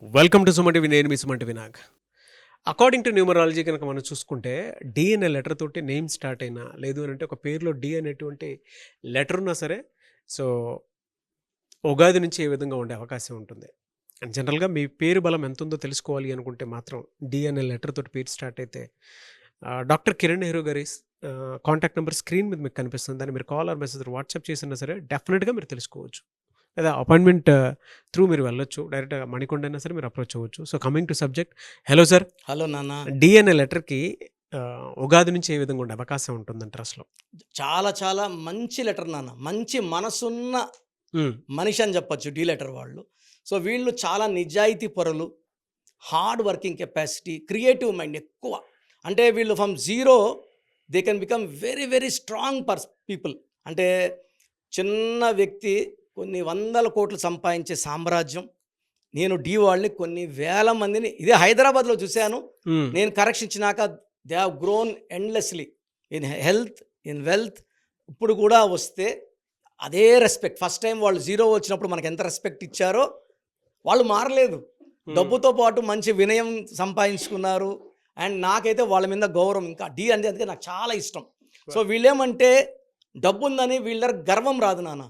Welcome to Suman TV. నేను మీ Suman TV Nag. According to numerology కనుక మనం చూసుకుంటే డి అనే లెటర్ తోటి నేమ్ స్టార్ట్ అయినా, లేదు అని అంటే ఒక పేరులో డి అనేటువంటి లెటర్ ఉన్నా సరే, సో ఉగాది నుంచి ఏ విధంగా ఉండే అవకాశం ఉంటుంది. అండ్ జనరల్గా మీ పేరు బలం ఎంత ఉందో తెలుసుకోవాలి అనుకుంటే మాత్రం డి అనే లెటర్ తోటి పేరు స్టార్ట్ అయితే డాక్టర్ కిరణ్ నెహ్రూ గారి కాంటాక్ట్ నెంబర్ స్క్రీన్ మీద మీకు కనిపిస్తుంది. దాన్ని మీరు కాల్ ఆర్ మెసేజ్ వాట్సాప్ చేసినా సరే డెఫినెట్గా మీరు తెలుసుకోవచ్చు. లేదా అపాయింట్మెంట్ త్రూ మీరు వెళ్ళొచ్చు. డైరెక్ట్గా మణికొండ అయినా సరే మీరు అప్రోచ్ అవ్వచ్చు. So coming to subject, hello sir. Hello నాన్న. డి అనే లెటర్కి ఉగాది నుంచి ఏ విధంగా ఉండే అవకాశం ఉంటుందంటారు అసలు? చాలా చాలా మంచి లెటర్ నాన్న. మంచి మనసున్న మనిషి అని చెప్పొచ్చు డి లెటర్ వాళ్ళు. సో వీళ్ళు చాలా నిజాయితీ పరులు, hard working capacity, creative mind ఎక్కువ. అంటే వీళ్ళు from zero they can become very very strong people. అంటే చిన్న వ్యక్తి కొన్ని వందల కోట్లు సంపాదించే సామ్రాజ్యం. నేను డి వాళ్ళని కొన్ని వేల మందిని ఇదే హైదరాబాద్లో చూశాను. నేను కరెక్షన్ ఇచ్చినాక they have grown endlessly in health, in wealth. ఇప్పుడు కూడా వస్తే అదే రెస్పెక్ట్. ఫస్ట్ టైం వాళ్ళు జీరో వచ్చినప్పుడు మనకు ఎంత రెస్పెక్ట్ ఇచ్చారో వాళ్ళు మారలేదు. డబ్బుతో పాటు మంచి వినయం సంపాదించుకున్నారు. అండ్ నాకైతే వాళ్ళ మీద గౌరవం, ఇంకా డి అంటే అందుకే నాకు చాలా ఇష్టం. సో వీళ్ళేమంటే డబ్బు ఉందని వీళ్ళ దగ్గర గర్వం రాదు నాన్న.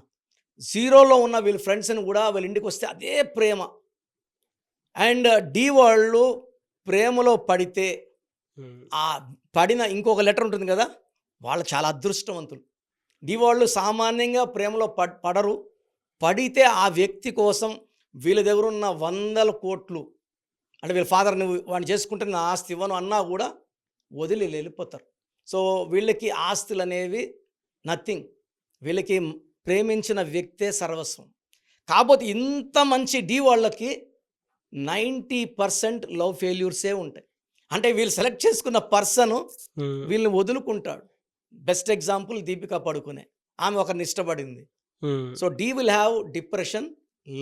జీరోలో ఉన్న వీళ్ళ ఫ్రెండ్స్ని కూడా వీళ్ళ ఇంటికి వస్తే అదే ప్రేమ. అండ్ డి వాళ్ళు ప్రేమలో పడితే ఆ పడిన ఇంకొక లెటర్ ఉంటుంది కదా, వాళ్ళు చాలా అదృష్టవంతులు. డి వాళ్ళు సామాన్యంగా ప్రేమలో పడరు. పడితే ఆ వ్యక్తి కోసం వీళ్ళ దగ్గర ఉన్న వందల కోట్లు, అంటే వీళ్ళ ఫాదర్ నువ్వు వాడిని చేసుకుంటే నా ఆస్తి ఇవ్వను అన్నా కూడా వదిలి వెళ్ళిపోతారు. సో వీళ్ళకి ఆస్తులు అనేవి నథింగ్. వీళ్ళకి ప్రేమించిన వ్యక్తే సర్వస్వం. కాకపోతే ఇంత మంచి డి వాళ్ళకి 90% లవ్ ఫెయిల్యూర్సే ఉంటాయి. అంటే వీళ్ళు సెలెక్ట్ చేసుకున్న పర్సన్ వీళ్ళని వదులుకుంటాడు. బెస్ట్ ఎగ్జాంపుల్ దీపికా పడుకునే, ఆమె ఒకరిని ఇష్టపడింది. So they will have depression,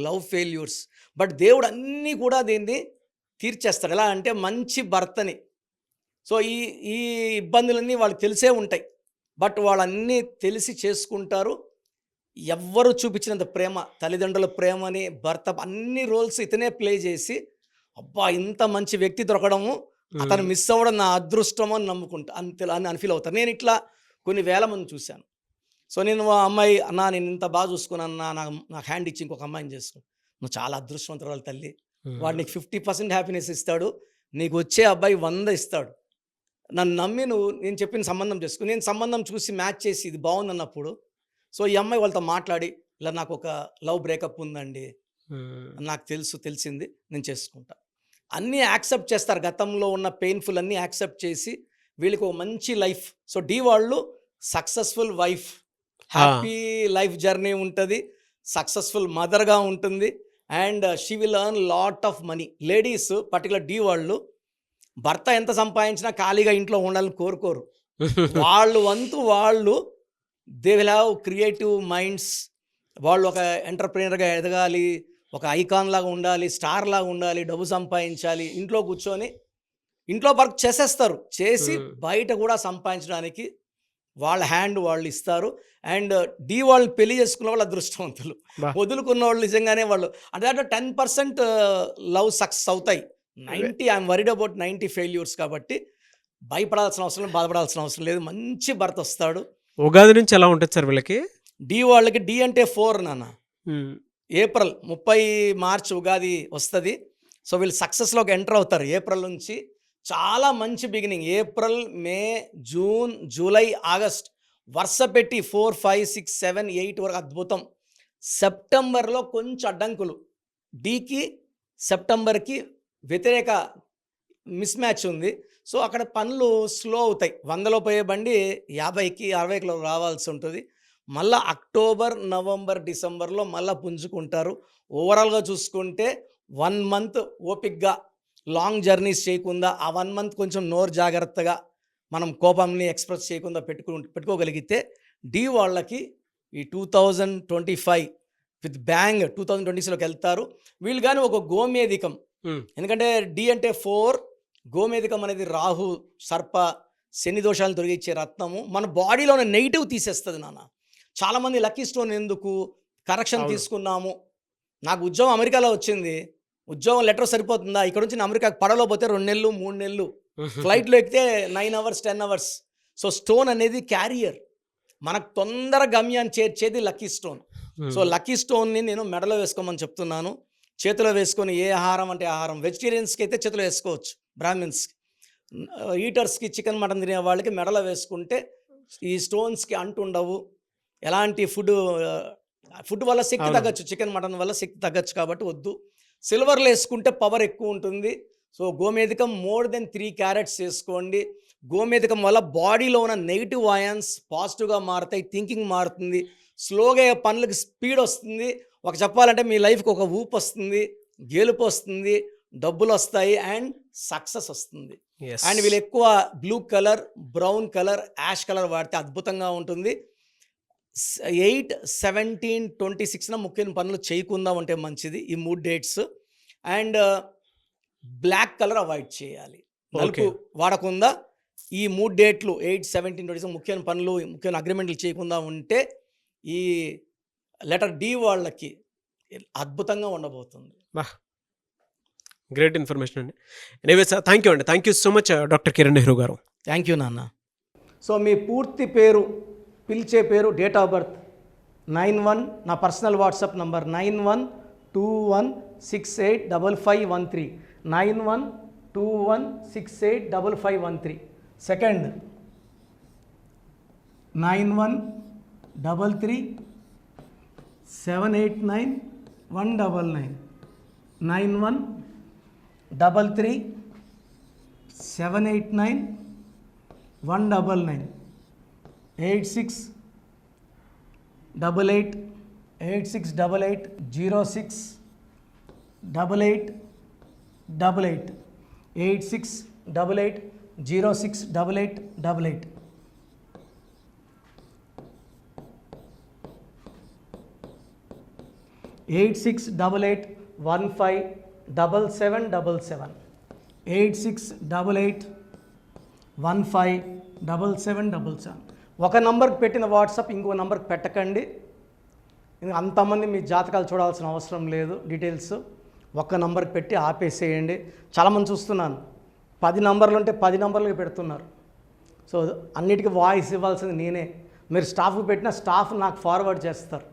love failures. But దేవుడు అన్నీ కూడా దీన్ని తీర్చేస్తాడు. ఎలా అంటే మంచి భర్తని. సో ఈ ఈ ఇబ్బందులన్నీ వాళ్ళకి తెలిసే ఉంటాయి. బట్ వాళ్ళన్నీ తెలిసి చేసుకుంటారు. ఎవ్వరు చూపించినంత ప్రేమ, తల్లిదండ్రుల ప్రేమని, భర్త, అన్ని రోల్స్ ఇతనే ప్లే చేసి, అబ్బా ఇంత మంచి వ్యక్తి దొరకడము, అతను మిస్ అవ్వడం నా అదృష్టం అని నమ్ముకుంటా, అని ఫీల్ అవుతాను. నేను ఇట్లా కొన్ని వేల మంది చూశాను. సో నేను ఆ అమ్మాయి, అన్నా నేను ఇంత బాగా చూసుకున్నా, నాకు హ్యాండ్ ఇచ్చి ఇంకొక అమ్మాయిని చేసుకో, నువ్వు చాలా అదృష్టవంతురాలు తల్లి, వాడు నీకు 50% హ్యాపీనెస్ ఇస్తాడు, నీకు వచ్చే అబ్బాయి 100 ఇస్తాడు, నన్ను నమ్మి నువ్వు నేను చెప్పిన సంబంధం చేసుకో. నేను సంబంధం చూసి మ్యాచ్ చేసి ఇది బాగుంది అన్నప్పుడు, సో ఈ అమ్మాయి వాళ్ళతో మాట్లాడి, ఇలా నాకు ఒక లవ్ బ్రేకప్ ఉందండి, నాకు తెలిసింది, నేను చేసుకుంటా, అన్నీ యాక్సెప్ట్ చేస్తారు. గతంలో ఉన్న పెయిన్ఫుల్ అన్నీ యాక్సెప్ట్ చేసి వీళ్ళకి ఒక మంచి లైఫ్. సో డి వాళ్ళు successful wife, happy life journey ఉంటుంది, సక్సెస్ఫుల్ మదర్గా ఉంటుంది. And she will earn lot of money. Ladies particular డి వాళ్ళు భర్త ఎంత సంపాదించినా ఖాళీగా ఇంట్లో ఉండాలని కోరుకోరు. వాళ్ళు వంతు వాళ్ళు they will have creative minds. వాళ్ళు ఒక ఎంటర్ప్రీనర్గా ఎదగాలి, ఒక ఐకాన్ లాగా ఉండాలి, స్టార్ లాగా ఉండాలి, డబ్బు సంపాదించాలి. ఇంట్లో కూర్చొని ఇంట్లో వర్క్ చేసేస్తారు, చేసి బయట కూడా సంపాదించడానికి వాళ్ళ హ్యాండ్ వాళ్ళు ఇస్తారు. అండ్ డి వాళ్ళు పెళ్లి చేసుకున్న వాళ్ళు అదృష్టవంతులు. వదులుకున్న వాళ్ళు నిజంగానే వాళ్ళు అంటే 10% లవ్ సక్సెస్ అవుతాయి. 90 ఐఎమ్ వరీడ్ అబౌట్ 90 ఫెయిల్యూర్స్. కాబట్టి భయపడాల్సిన అవసరం లేదు, బాధపడాల్సిన అవసరం లేదు. మంచి భర్త వస్తాడు. ఉగాది నుంచి ఎలా ఉంటుంది సార్ వీళ్ళకి? డి వాళ్ళకి డి అంటే 4 నాన్న. ఏప్రిల్ 30 మార్చ్ ఉగాది వస్తుంది. సో వీళ్ళు సక్సెస్లోకి ఎంటర్ అవుతారు ఏప్రిల్ నుంచి. చాలా మంచి బిగినింగ్. ఏప్రిల్, మే, జూన్, జూలై, ఆగస్ట్ వరుస పెట్టి 4, 5, 6, 7, 8 వరకు అద్భుతం. సెప్టెంబర్లో కొంచెం అడ్డంకులు. డికి సెప్టెంబర్కి వ్యతిరేక మిస్ మ్యాచ్ ఉంది. సో అక్కడ పనులు స్లో అవుతాయి. 100లో పోయే బండి 50కి 60కిలో రావాల్సి ఉంటుంది. మళ్ళీ అక్టోబర్, నవంబర్, డిసెంబర్లో మళ్ళీ పుంజుకుంటారు. ఓవరాల్గా చూసుకుంటే 1 మంత్ ఓపిక్గా లాంగ్ జర్నీస్ చేయకుండా, ఆ 1 మంత్ కొంచెం నోరు జాగ్రత్తగా మనం కోపంని ఎక్స్ప్రెస్ చేయకుండా పెట్టుకోగలిగితే డి వాళ్ళకి ఈ 2025 విత్ బ్యాంగ్ 2026లోకి వెళ్తారు. వీళ్ళు కానీ ఒక గోమేధికం, ఎందుకంటే డి అంటే 4, గోమేధికం అనేది రాహు, సర్ప, శని దోషాలను తొలగించే రత్నము. మన బాడీలో ఉన్న నెగిటివ్ తీసేస్తుంది నాన్న. చాలామంది లక్కీ స్టోన్ ఎందుకు కరెక్షన్ తీసుకున్నాము, నాకు ఉద్యోగం అమెరికాలో వచ్చింది, ఉద్యోగం లెటర్ సరిపోతుందా? ఇక్కడ నుంచి అమెరికాకి పడవలో పోతే 2 నెలలు 3 నెలలు, ఫ్లైట్లో ఎక్కితే 9 అవర్స్ 10 అవర్స్. సో స్టోన్ అనేది క్యారియర్, మనకు తొందర గమ్యాన్ని చేర్చేది లక్కీ స్టోన్. సో లక్కీ స్టోన్ని నేను మెడలో వేసుకోమని చెప్తున్నాను. చేతిలో వేసుకొని ఏ ఆహారం అంటే ఆహారం, వెజిటేరియన్స్కి అయితే చేతిలో వేసుకోవచ్చు, బ్రాహ్మిన్స్కి, ఈటర్స్కి చికెన్ మటన్ తినే వాళ్ళకి మెడలో వేసుకుంటే ఈ స్టోన్స్కి అంటుండవు. ఎలాంటి ఫుడ్ వల్ల శక్తి తగ్గచ్చు, చికెన్ మటన్ వల్ల శక్తి తగ్గచ్చు, కాబట్టి వద్దు. సిల్వర్లో వేసుకుంటే పవర్ ఎక్కువ ఉంటుంది. సో గోమేధికం మోర్ దెన్ 3 క్యారెట్స్ వేసుకోండి. గోమేధికం వల్ల బాడీలో ఉన్న నెగిటివ్ అయాన్స్ పాజిటివ్గా మారుతాయి, థింకింగ్ మారుతుంది, స్లోగా పనులకి స్పీడ్ వస్తుంది. ఒక చెప్పాలంటే మీ లైఫ్కి ఒక ఊపు వస్తుంది, గెలుపు వస్తుంది, డబ్బులు వస్తాయి అండ్ సక్సెస్ వస్తుంది. అండ్ వీళ్ళు ఎక్కువ blue colour, brown colour, ash colour వాడితే అద్భుతంగా ఉంటుంది. 8, 17, 26న ముఖ్యమైన పనులు చేయకుండా ఉంటే మంచిది ఈ 3 dates. And black colour avoid చేయాలి, నలుపు వాడకుండా ఈ 3 డేట్లు 8, 17, 26 ముఖ్యమైన పనులు, ముఖ్యమైన అగ్రిమెంట్లు చేయకుండా ఉంటే ఈ లెటర్ డి వాళ్ళకి అద్భుతంగా ఉండబోతుంది. గ్రేట్ ఇన్ఫర్మేషన్ అండి. ఎనీవే సార్, థ్యాంక్ యూ అండి, thank you so much doctor Kiran Nehru గారు. థ్యాంక్ యూ నాన్న. సో మీ పూర్తి పేరు, పిలిచే పేరు, డేట్ ఆఫ్ బర్త్ 91, నా personal WhatsApp number 9121685513, 9121685513. Second 9133789199, 9133789199, 8688068888, 8688068888. Eight 8688157777, 8688157777. ఒక నంబర్కి పెట్టిన వాట్సాప్ ఇంకో నంబర్కి పెట్టకండి. అంతమంది మీ జాతకాలు చూడాల్సిన అవసరం లేదు. డీటెయిల్స్ ఒక్క నంబర్కి పెట్టి ఆపేసేయండి. చాలామంది చూస్తున్నాను 10 నంబర్లు ఉంటే 10 నంబర్లకి పెడుతున్నారు. సో అన్నిటికీ వాయిస్ ఇవ్వాల్సింది నేనే. మీరు స్టాఫ్కి పెట్టిన స్టాఫ్ నాకు ఫార్వర్డ్ చేస్తారు,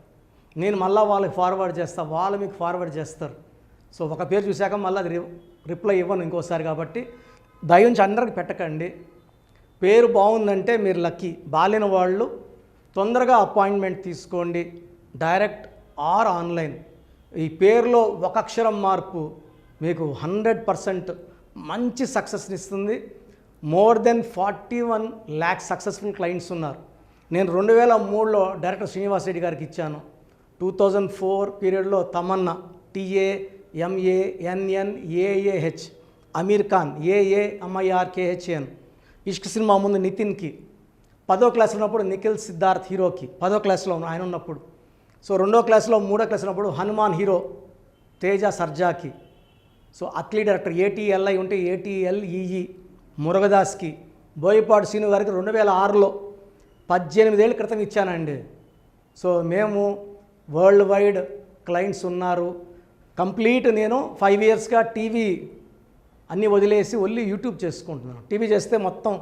నేను మళ్ళీ వాళ్ళకి ఫార్వర్డ్ చేస్తాను, వాళ్ళు మీకు ఫార్వర్డ్ చేస్తారు. సో ఒక పేరు చూశాక మళ్ళీ అది రిప్లై ఇవ్వను ఇంకోసారి. కాబట్టి దయించి అందరికి పెట్టకండి. పేరు బాగుందంటే మీరు లక్కీ. బాలేని వాళ్ళు తొందరగా అపాయింట్మెంట్ తీసుకోండి, డైరెక్ట్ ఆర్ ఆన్లైన్. ఈ పేరులో ఒక అక్షరం మార్పు మీకు 100% మంచి సక్సెస్ని ఇస్తుంది. More than 41 lakhs successful clients ఉన్నారు. నేను 2003లో డైరెక్టర్ శ్రీనివాస్ రెడ్డి గారికి ఇచ్చాను. 2004 పీరియడ్లో తమన్నా, TAMANNAAH, అమీర్ ఖాన్, AAMIRKHN, ఇష్క్ సినిమా ముందు నితిన్కి, 10వ క్లాస్ ఉన్నప్పుడు నిఖిల్ సిద్ధార్థ్ హీరోకి, 10వ క్లాస్లో ఆయన ఉన్నప్పుడు. సో 2వ క్లాస్లో 3వ క్లాస్ ఉన్నప్పుడు హనుమాన్ హీరో తేజ సర్జాకి. సో అథ్లీ డైరెక్టర్ ATLI ఉంటే ATLEE మురుగదాస్కి, బోయపాడు శ్రీను గారికి 2006లో 18 ఏళ్ళ క్రితం ఇచ్చానండి. సో మేము వరల్డ్ వైడ్ క్లయింట్స్ ఉన్నారు. కంప్లీట్ నేను 5 yearsగా టీవీ అన్నీ వదిలేసి ఓన్లీ యూట్యూబ్ చేసుకుంటున్నాను. టీవీ చేస్తే మొత్తం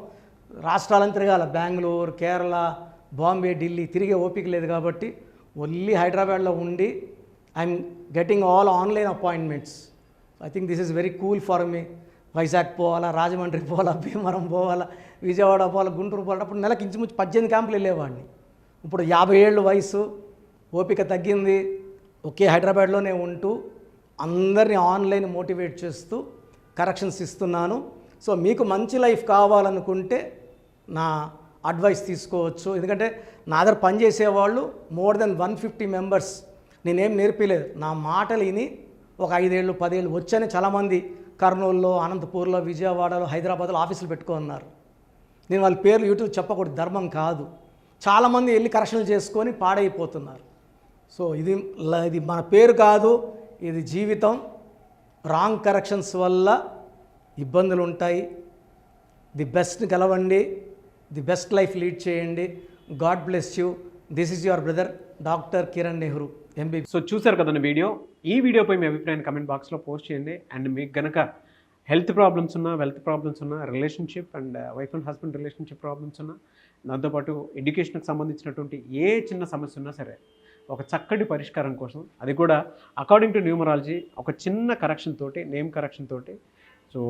రాష్ట్రాలను తిరగాల, బెంగళూరు, కేరళ, బాంబే, ఢిల్లీ తిరిగే ఓపిక లేదు. కాబట్టి ఓన్లీ హైదరాబాద్లో ఉండి I'm getting all online appointments. I think this is very cool for me. Vizag పోవాలా, రాజమండ్రి పోవాలా, భీమవరం పోవాలా, విజయవాడ పోవాలా, గుంటూరు పోవాలా. అప్పుడు నెలకి ఇంచుమించు 18 క్యాంపులు వెళ్ళేవాడిని. ఇప్పుడు 50 ఏళ్ళు వయసు, ఓపిక తగ్గింది. ఒకే హైదరాబాద్లోనే ఉంటూ అందరినీ ఆన్లైన్ మోటివేట్ చేస్తూ కరెక్షన్స్ ఇస్తున్నాను. సో మీకు మంచి లైఫ్ కావాలనుకుంటే నా అడ్వైస్ తీసుకోవచ్చు. ఎందుకంటే నా దగ్గర పనిచేసేవాళ్ళు మోర్ దెన్ 150 మెంబర్స్. నేనేం నేర్పిలేదు, నా మాటలు విని ఒక 5 ఏళ్ళు 10 ఏళ్ళు వచ్చని చాలామంది కర్నూలులో, అనంతపూర్లో, విజయవాడలో, హైదరాబాద్లో ఆఫీసులు పెట్టుకున్నారు. నేను వాళ్ళ పేర్లు యూట్యూబ్ చెప్పకూడదు, ధర్మం కాదు. చాలామంది వెళ్ళి కరెక్షన్లు చేసుకొని పాడైపోతున్నారు. సో ఇది మన పేరు కాదు, ఇది జీవితం. రాంగ్ కరెక్షన్స్ వల్ల ఇబ్బందులు ఉంటాయి. ది బెస్ట్ గెలవండి, ది బెస్ట్ లైఫ్ లీడ్ చేయండి. God bless you. This is your brother doctor Kiran Nehru, MBBS. So చూసారు కదండి వీడియో. ఈ వీడియోపై మీ అభిప్రాయాన్ని కమెంట్ బాక్స్లో పోస్ట్ చేయండి. అండ్ మీకు గనక హెల్త్ ప్రాబ్లమ్స్ ఉన్నా, వెల్త్ ప్రాబ్లమ్స్ ఉన్నా, relationship and wife and husband relationship problems ఉన్నా, దాంతోపాటు ఎడ్యుకేషన్కి సంబంధించినటువంటి ఏ చిన్న సమస్య ఉన్నా సరే ఒక చక్కటి పరిష్కారం కోసం, అది కూడా అకార్డింగ్ టు న్యూమరాలజీ ఒక చిన్న కరెక్షన్ తోటి, నేమ్ కరెక్షన్ తోటి, సో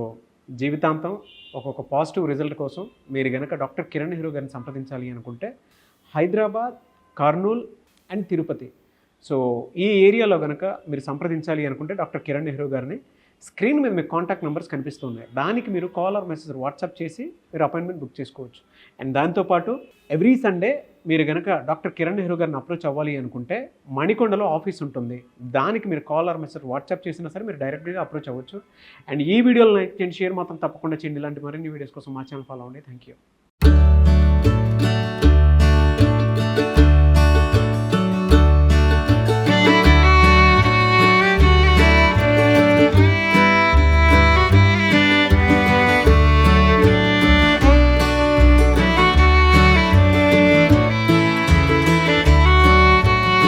జీవితాంతం ఒక్కొక్క పాజిటివ్ రిజల్ట్ కోసం మీరు కనుక డాక్టర్ కిరణ్ నెహ్రూ గారిని సంప్రదించాలి అనుకుంటే హైదరాబాద్, కర్నూల్ అండ్ తిరుపతి, సో ఈ ఏరియాలో కనుక మీరు సంప్రదించాలి అనుకుంటే డాక్టర్ కిరణ్ నెహ్రూ గారిని స్క్రీన్ మీద మీకు కాంటాక్ట్ నెంబర్స్ కనిపిస్తున్నాయి. దానికి మీరు కాల్ ఆర్ మెసేజ్ వాట్సాప్ చేసి మీరు అపాయింట్మెంట్ బుక్ చేసుకోవచ్చు. అండ్ దాంతోపాటు ఎవ్రీ సండే మీరు కనుక డాక్టర్ కిరణ్ నెహ్రూ గారిని అప్రోచ్ అవ్వాలి అనుకుంటే మణికొండలో ఆఫీస్ ఉంటుంది. దానికి మీరు కాల్ ఆర్ మెసేజ్ వాట్సాప్ చేసినా సరే మీరు డైరెక్ట్గా అప్రోచ్ అవ్వచ్చు. అండ్ ఈ వీడియోలో లైక్ చేయండి, షేర్ మాత్రం తప్పకుండా చేయండి. ఇలాంటి మరిన్ని వీడియోస్ కోసం మా ఛానల్ ఫాలో అవ్వండి. Thank you.